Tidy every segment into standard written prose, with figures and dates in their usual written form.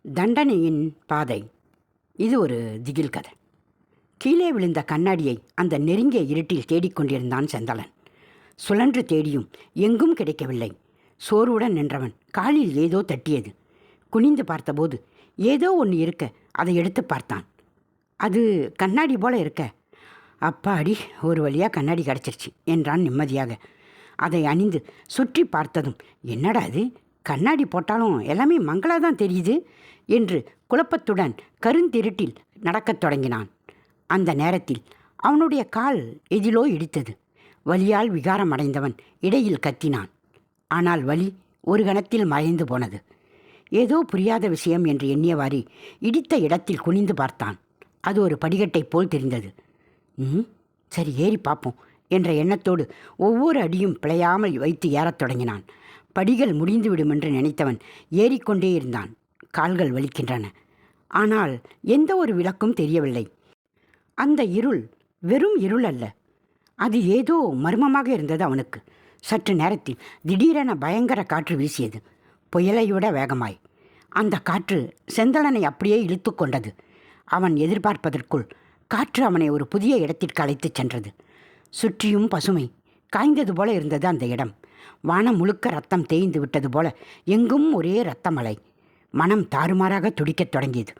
தண்டனையின் பாதை. இது ஒரு திகில் கதை. கீழே விழுந்த கண்ணாடியை அந்த நெருங்கிய இருட்டில் தேடிக்கொண்டிருந்தான் செந்தலன். சுழன்று தேடியும் எங்கும் கிடைக்கவில்லை. சோர்வுடன் நின்றவன் காலில் ஏதோ தட்டியது. குனிந்து பார்த்தபோது ஏதோ ஒன்று இருக்க அதை எடுத்து பார்த்தான். அது கண்ணாடி போல இருக்க. அப்பாடி, ஒரு வழியாக கண்ணாடி கிடச்சிருச்சு என்றான் நிம்மதியாக. அதை அணிந்து சுற்றி பார்த்ததும், என்னடா அது, கண்ணாடி போட்டாலும் எல்லாமே மங்களாக தான் தெரியுது என்று குழப்பத்துடன் கருந்திருட்டில் நடக்கத் தொடங்கினான். அந்த நேரத்தில் அவனுடைய கால் எதிலோ இடித்தது. வலியால் விகாரம் அடைந்தவன் இடையில் கத்தினான். ஆனால் வலி ஒரு கணத்தில் மறைந்து போனது. ஏதோ புரியாத விஷயம் என்று எண்ணியவாறு இடித்த இடத்தில் குனிந்து பார்த்தான். அது ஒரு படிக்கட்டைப் போல் தெரிந்தது. சரி, ஏறி பார்ப்போம் என்ற எண்ணத்தோடு ஒவ்வொரு அடியும் பிழையாமல் வைத்து ஏறத் தொடங்கினான். படிகள் முடிந்துவிடும் என்று நினைத்தவன் ஏறிக்கொண்டே இருந்தான். கால்கள் வலிக்கின்றன. ஆனால் எந்த ஒரு விளக்கும் தெரியவில்லை. அந்த இருள் வெறும் இருள் அல்ல, அது ஏதோ மர்மமாக இருந்தது அவனுக்கு. சற்று நேரத்தில் திடீரென பயங்கர காற்று வீசியது, புயலை விட வேகமாய். அந்த காற்று செந்தலனை அப்படியே இழுத்து கொண்டது. அவன் எதிர்பார்ப்பதற்குள் காற்று அவனை ஒரு புதிய இடத்திற்கு அழைத்துச் சென்றது. சுற்றியும் பசுமை காய்ந்தது போல இருந்தது அந்த இடம். வானம் முழுக்க ரத்தம் தேய்ந்து விட்டது போல எங்கும் ஒரே இரத்தமலை. மனம் தாறுமாறாக துடிக்கத் தொடங்கியது.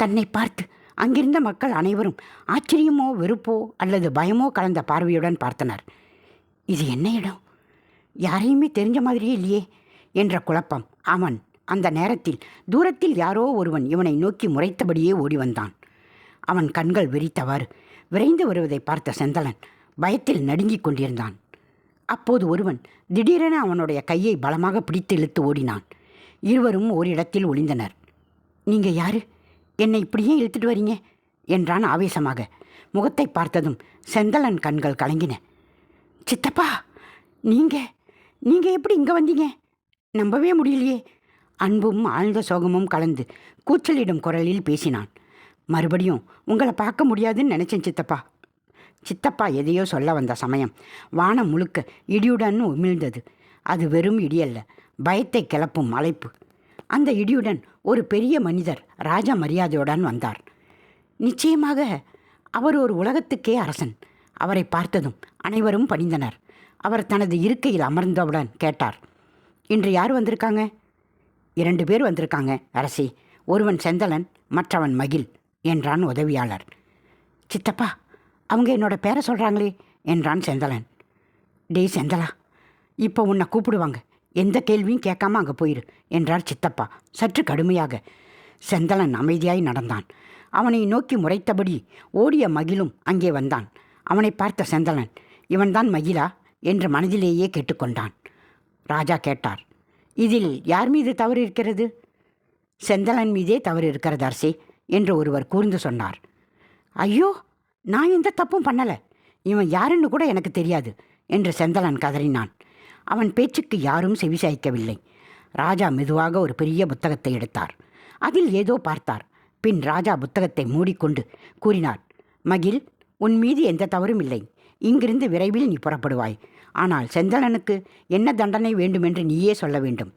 தன்னை பார்த்து அங்கிருந்த மக்கள் அனைவரும் ஆச்சரியமோ வெறுப்போ அல்லது பயமோ கலந்த பார்வையுடன் பார்த்தனர். இது என்ன இடம்? யாரையுமே தெரிஞ்ச மாதிரியே இல்லையே என்ற குழப்பம். அவன் அந்த நேரத்தில் தூரத்தில் யாரோ ஒருவன் இவனை நோக்கி முறைத்தபடியே ஓடி வந்தான். அவன் கண்கள் விரித்தவாறு விரைந்து வருவதை பார்த்த செந்தலன் பயத்தில் நடுங்கிக் கொண்டிருந்தான். அப்போது ஒருவன் திடீரென அவனுடைய கையை பலமாக பிடித்து இழுத்து ஓடினான். இருவரும் ஓரிடத்தில் ஒளிந்தனர். நீங்கள் யாரு? என்னை இப்படியே இழுத்துட்டு வரீங்க என்றான் ஆவேசமாக. முகத்தை பார்த்ததும் செந்தலன் கண்கள் கலங்கின. சித்தப்பா, நீங்கள் எப்படி இங்கே வந்தீங்க? நம்பவே முடியலையே. அன்பும் ஆழ்ந்த சோகமும் கலந்து கூச்சலிடும் குரலில் பேசினான். மறுபடியும் உங்களை பார்க்க முடியாதுன்னு நினச்சேன் சித்தப்பா. சித்தப்பா எதையோ சொல்ல வந்த சமயம் வானம் முழுக்க இடியுடன் உமிழ்ந்தது. அது வெறும் இடியல்ல, பயத்தை கிளப்பும் அழைப்பு. அந்த இடியுடன் ஒரு பெரிய மனிதர் ராஜ மரியாதையுடன் வந்தார். நிச்சயமாக அவர் ஒரு உலகத்துக்கே அரசன். அவரை பார்த்ததும் அனைவரும் பணிந்தனர். அவர் தனது இருக்கையில் அமர்ந்தவுடன் கேட்டார், இன்று யார் வந்திருக்காங்க? 2 பேர் வந்திருக்காங்க அரசி. ஒருவன் செந்தலன், மற்றவன் மகிழ் என்றான் உதவியாளர். சித்தப்பா, அவங்க என்னோட பேரை சொல்கிறாங்களே என்றான் செந்தலன். டேய் செந்தலா, இப்போ உன்னை கூப்பிடுவாங்க, எந்த கேள்வியும் கேட்காம அங்கே போயிரு என்றார் சித்தப்பா சற்று கடுமையாக. செந்தலன் அமைதியாய் நடந்தான். அவனை நோக்கி முறைத்தபடி ஓடிய மகிழும் அங்கே வந்தான். அவனை பார்த்த செந்தலன், இவன்தான் மகிழா என்று மனதிலேயே கேட்டுக்கொண்டான். ராஜா கேட்டார், இதில் யார் மீது தவறு இருக்கிறது? செந்தலன் மீதே தவறு இருக்கிறது அரசே என்று ஒருவர் கூர்ந்து சொன்னார். ஐயோ, நான் எந்த தப்பும் பண்ணலை. இவன் யாருன்னு கூட எனக்கு தெரியாது என்று செந்தலன் கதறினான். அவன் பேச்சுக்கு யாரும் செவிசாய்க்கவில்லை. ராஜா மெதுவாக ஒரு பெரிய புத்தகத்தை எடுத்தார். அதில் ஏதோ பார்த்தார். பின் ராஜா புத்தகத்தை மூடிக்கொண்டு கூறினார், மகிழ், உன் மீது எந்த தவறும் இல்லை. இங்கிருந்து விரைவில் நீ புறப்படுவாய். ஆனால் செந்தலனுக்கு என்ன தண்டனை வேண்டுமென்று நீயே சொல்ல வேண்டும்.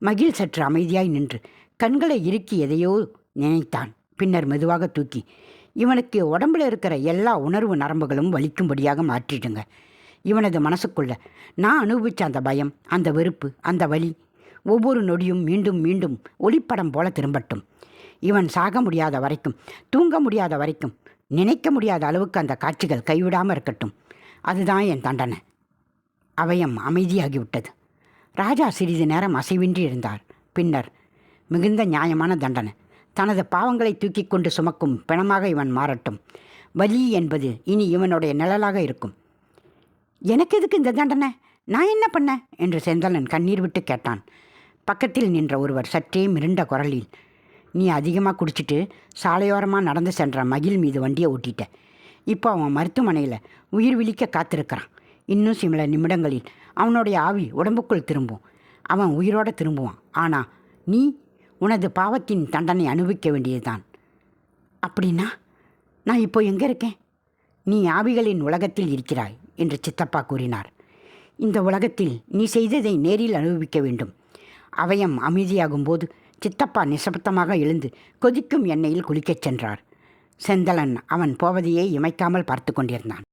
மகிழ் சற்று அமைதியாய் நின்று கண்களை இறுக்கி எதையோ நினைத்தான். பின்னர் மெதுவாக தூக்கி, இவனுக்கு உடம்புல இருக்கிற எல்லா உணர்வு நரம்புகளும் வலிக்கும்படியாக மாற்றிடுங்க. இவனது மனசுக்குள்ள நான் அனுபவித்த அந்த பயம், அந்த வெறுப்பு, அந்த வலி ஒவ்வொரு நொடியும் மீண்டும் மீண்டும் ஒளிப்படம் போல திரும்பட்டும். இவன் சாக முடியாத வரைக்கும், தூங்க முடியாத வரைக்கும், நினைக்க முடியாத அளவுக்கு அந்த காட்சிகள் கைவிடாமல் இருக்கட்டும். அதுதான் என் தண்டனை. அவயம் அமைதியாகிவிட்டது. ராஜா சிறிது நேரம் அசைவின்றி இருந்தார். பின்னர், மிகுந்த நியாயமான தண்டனை. தனது பாவங்களை தூக்கி கொண்டு சுமக்கும் பிணமாக இவன் மாறட்டும். வலி என்பது இனி இவனுடைய நிழலாக இருக்கும். எனக்கு எதுக்கு இந்த தண்டனை? நான் என்ன பண்ண என்று செந்தலன் கண்ணீர் விட்டு கேட்டான். பக்கத்தில் நின்ற ஒருவர் சற்றே மிருண்ட குரலில், நீ அதிகமாக குடிச்சிட்டு சாலையோரமாக நடந்து சென்ற மகிழ் மீது வண்டியை ஓட்டிட்ட. இப்போ அவன் மருத்துவமனையில் உயிர் விழிக்க காத்திருக்கிறான். இன்னும் சில நிமிடங்களில் அவனுடைய ஆவி உடம்புக்குள் திரும்பும். அவன் உயிரோடு திரும்புவான். ஆனால் நீ உனது பாவத்தின் தண்டனை அனுபவிக்க வேண்டியதுதான். அப்படின்னா நான் இப்போ எங்கே இருக்கேன்? நீ ஆவிகளின் உலகத்தில் இருக்கிறாய் என்று சித்தப்பா கூறினார். இந்த உலகத்தில் நீ செய்ததை நேரில் அனுபவிக்க வேண்டும். அவயம் அமைதியாகும்போது சித்தப்பா நிசப்தமாக எழுந்து கொதிக்கும் எண்ணெயில் குளிக்கச் சென்றார். செந்தலன் அவன் போவதையே இமைக்காமல் பார்த்து கொண்டிருந்தான்.